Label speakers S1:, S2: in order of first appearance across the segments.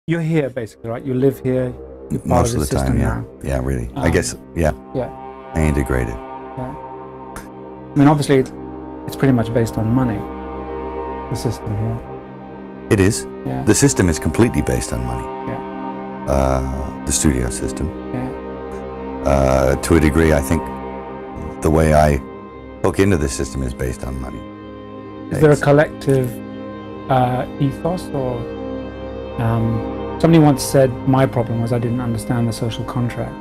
S1: You're here basically, right? You live here. You're part
S2: Most of the time, yeah.
S1: now.
S2: Yeah, really. I guess, yeah.
S1: Yeah.
S2: I integrated.
S1: Yeah. I mean, obviously, it's pretty much based on money. The system here.
S2: It is.
S1: Yeah.
S2: The system is completely based on money.
S1: Yeah.
S2: The studio system.
S1: Yeah.
S2: To a degree, I think the way I hook into the system is based on money.
S1: Is there a collective ethos, or somebody once said my problem was I didn't understand the social contract.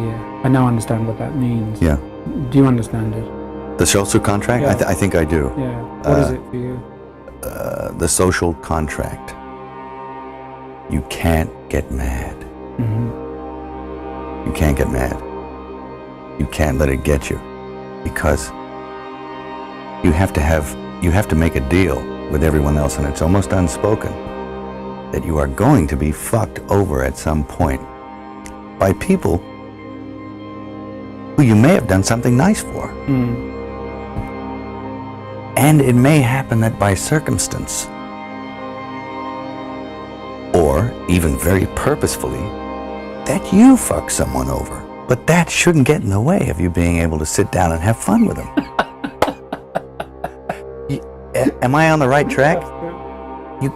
S1: Yeah, I now understand what that means.
S2: Yeah.
S1: Do you understand it?
S2: The social contract?
S1: Yeah.
S2: I think I do.
S1: Yeah. What is it for you?
S2: The social contract. You can't get mad.
S1: Mm-hmm.
S2: You can't get mad. You can't let it get you, because you have to make a deal with everyone else, and it's almost unspoken that you are going to be fucked over at some point by people who you may have done something nice for.
S1: Mm.
S2: And it may happen that by circumstance, or even very purposefully, that you fuck someone over. But that shouldn't get in the way of you being able to sit down and have fun with them. Am I on the right track?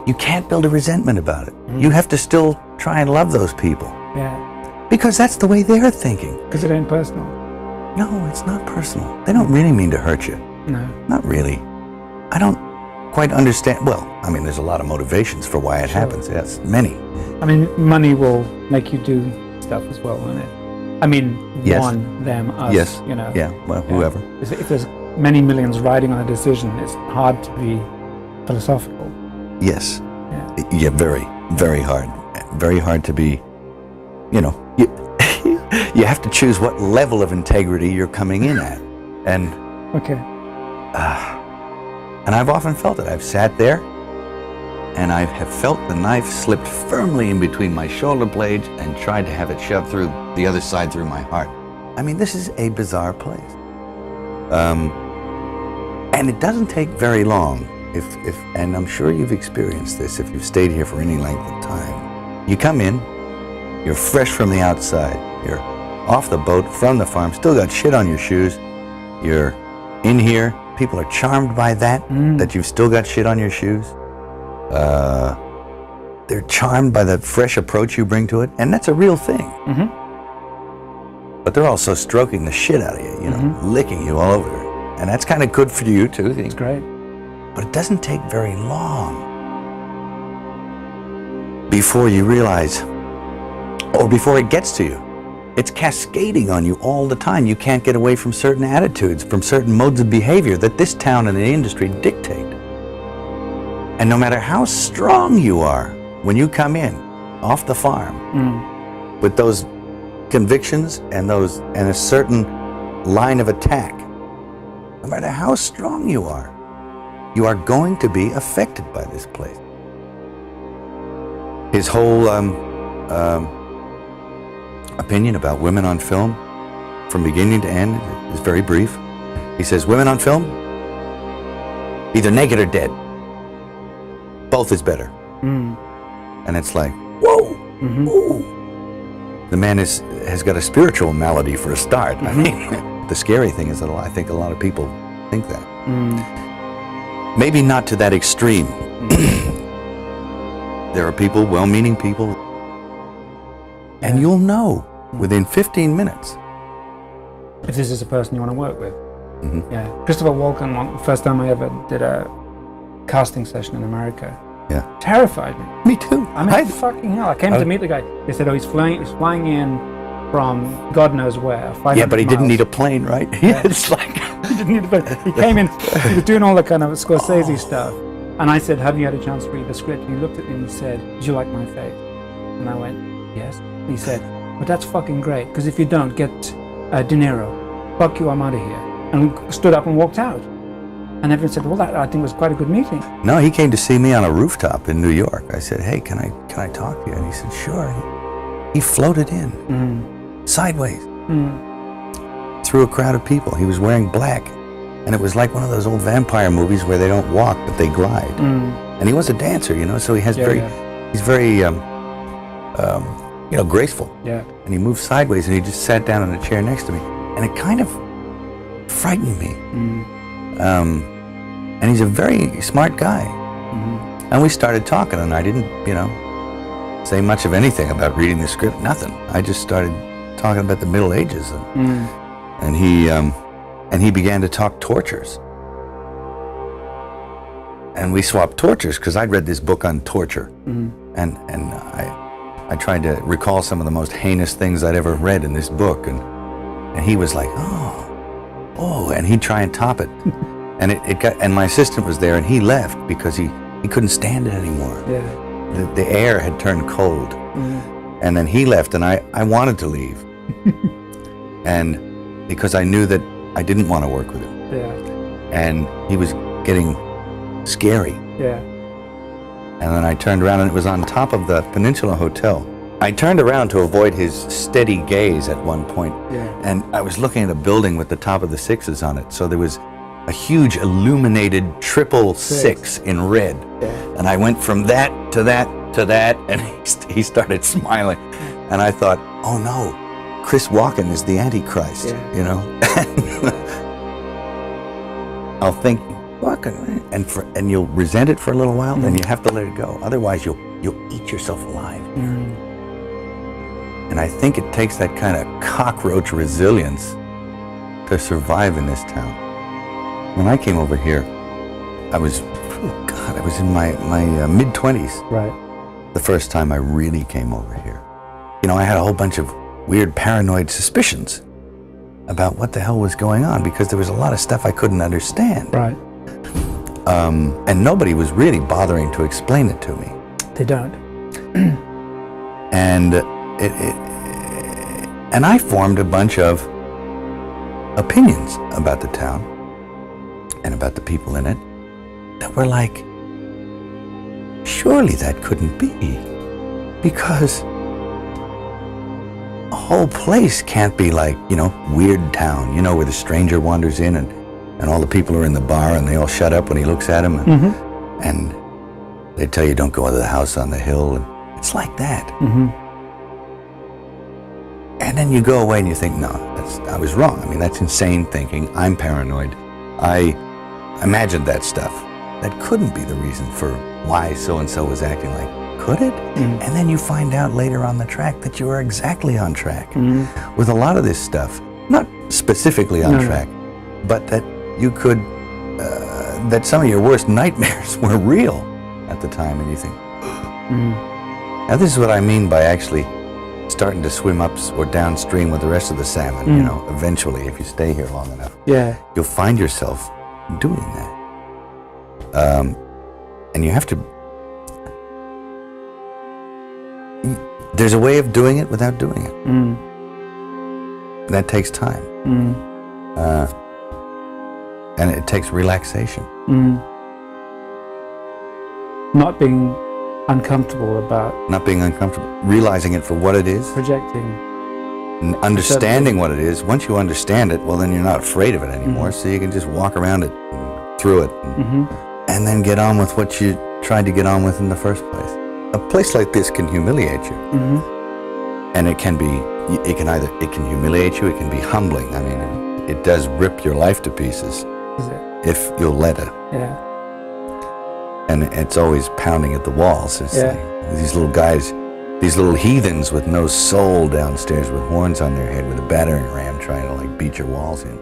S2: You can't build a resentment about it.
S1: Mm.
S2: You have to still try and love those people.
S1: Yeah.
S2: Because that's the way they're thinking.
S1: Because it ain't personal.
S2: No, it's not personal. They don't really mean to hurt you.
S1: No.
S2: Not really. I don't quite understand. Well, I mean, there's a lot of motivations for why it happens. Yes, many.
S1: I mean, money will make you do stuff as well, won't it? I mean,
S2: Yes.
S1: one, them, us,
S2: Yes.
S1: you know.
S2: Yeah, well, whoever.
S1: If there's many millions riding on a decision, it's hard to be philosophical.
S2: Yes.
S1: Yeah.
S2: Yeah, very, very hard. Very hard to be, you know, you have to choose what level of integrity you're coming in at. And
S1: Okay.
S2: and I've often felt it. I've sat there and I have felt the knife slipped firmly in between my shoulder blades and tried to have it shoved through the other side through my heart. I mean, this is a bizarre place. And it doesn't take very long, and I'm sure you've experienced this if you've stayed here for any length of time. You come in, you're fresh from the outside, you're off the boat, from the farm, still got shit on your shoes, you're in here, people are charmed by that, that you've still got shit on your shoes. They're charmed by the fresh approach you bring to it, and that's a real thing.
S1: Mm-hmm.
S2: But they're also stroking the shit out of you, you know, licking you all over. And that's kind of good for you too.
S1: It's great.
S2: But it doesn't take very long before you realize, or before it gets to you. It's cascading on you all the time. You can't get away from certain attitudes, from certain modes of behavior that this town and the industry dictate. And no matter how strong you are, when you come in off the farm with those convictions and a certain line of attack, no matter how strong you are going to be affected by this place. His whole opinion about women on film, from beginning to end, is very brief. He says, women on film, either naked or dead. Both is better. And it's like, whoa, whoa. The man has got a spiritual malady for a start. I mean, the scary thing is that I think a lot of people think that. Maybe not to that extreme. There are people, well-meaning people, and you'll know within 15 minutes.
S1: If this is a person you want to work with. Yeah. Christopher Walken, the first time I ever did a casting session in America.
S2: Yeah.
S1: Terrified me.
S2: Me too.
S1: I mean, fucking hell. I came to meet the guy. They said, oh, he's flying in from God knows where.
S2: Yeah, but he didn't need a plane, right?
S1: Yeah.
S2: It's like
S1: he didn't need a plane. He came in, he was doing all the kind of Scorsese stuff. And I said, have you had a chance to read the script? And he looked at me and he said, did you like my face? And I went, yes. And he said, but that's fucking great, because if you don't, get De Niro. Fuck you, I'm out of here. And stood up and walked out. And everyone said, well, that I think was quite a good meeting.
S2: No, he came to see me on a rooftop in New York. I said, hey, can I talk to you? And he said, sure. He floated in, sideways, through a crowd of people. He was wearing black. And it was like one of those old vampire movies where they don't walk, but they glide. And he was a dancer, you know, so he has he's very you know, graceful.
S1: Yeah.
S2: And he moved sideways, and he just sat down in a chair next to me, and it kind of frightened me. And he's a very smart guy. And we started talking, and I didn't, you know, say much of anything about reading the script, nothing. I just started talking about the Middle Ages, and he began to talk tortures. And we swapped tortures, because I'd read this book on torture, and I tried to recall some of the most heinous things I'd ever read in this book, and he was like, oh, and he'd try and top it. And my assistant was there, and he left because he couldn't stand it anymore.
S1: Yeah.
S2: The air had turned cold. And then he left, and I wanted to leave. And because I knew that I didn't want to work with him.
S1: Yeah.
S2: And he was getting scary.
S1: Yeah.
S2: And then I turned around, and it was on top of the Peninsula Hotel. I turned around to avoid his steady gaze at one point.
S1: Yeah.
S2: And I was looking at a building with the top of the sixes on it. So there was a huge illuminated 666 in red.
S1: Yeah.
S2: And I went from that to that to that, and he started smiling. And I thought, oh no, Chris Walken is the Antichrist, you know? I'll think, Walken, and you'll resent it for a little while, then you have to let it go. Otherwise, you'll eat yourself alive. And I think it takes that kind of cockroach resilience to survive in this town. When I came over here, I was in my mid-20s.
S1: Right.
S2: The first time I really came over here. You know, I had a whole bunch of weird paranoid suspicions about what the hell was going on, because there was a lot of stuff I couldn't understand.
S1: Right.
S2: And nobody was really bothering to explain it to me.
S1: They don't.
S2: And and I formed a bunch of opinions about the town and about the people in it that were like, surely that couldn't be, because a whole place can't be like, you know, Weird Town, you know, where the stranger wanders in and all the people are in the bar and they all shut up when he looks at them, and they tell you don't go into the house on the hill, and it's like that. And then you go away and you think, no, I was wrong. I mean, that's insane thinking. I'm paranoid. I imagined that stuff. That couldn't be the reason for why so-and-so was acting like, could it? And then you find out later on the track that you are exactly on track with a lot of this stuff. Not specifically on track, but that you could, that some of your worst nightmares were real at the time, and you think, now this is what I mean by actually starting to swim up or downstream with the rest of the salmon, you know, eventually, if you stay here long enough.
S1: Yeah.
S2: You'll find yourself doing that. And you have to, there's a way of doing it without doing it. And that takes time. And it takes relaxation.
S1: Not being uncomfortable about...
S2: Not being uncomfortable, realizing it for what it is.
S1: Projecting.
S2: And understanding what it is. Once you understand it, well, then you're not afraid of it anymore, so you can just walk around it, through it, and then get on with what you tried to get on with in the first place. A place like this can humiliate you. And it can humiliate you, it can be humbling. I mean, it does rip your life to pieces.
S1: Is it?
S2: If you'll let it.
S1: Yeah.
S2: And it's always pounding at the walls. It's like these little guys, these little heathens with no soul downstairs with horns on their head with a battering ram trying to like beat your walls in.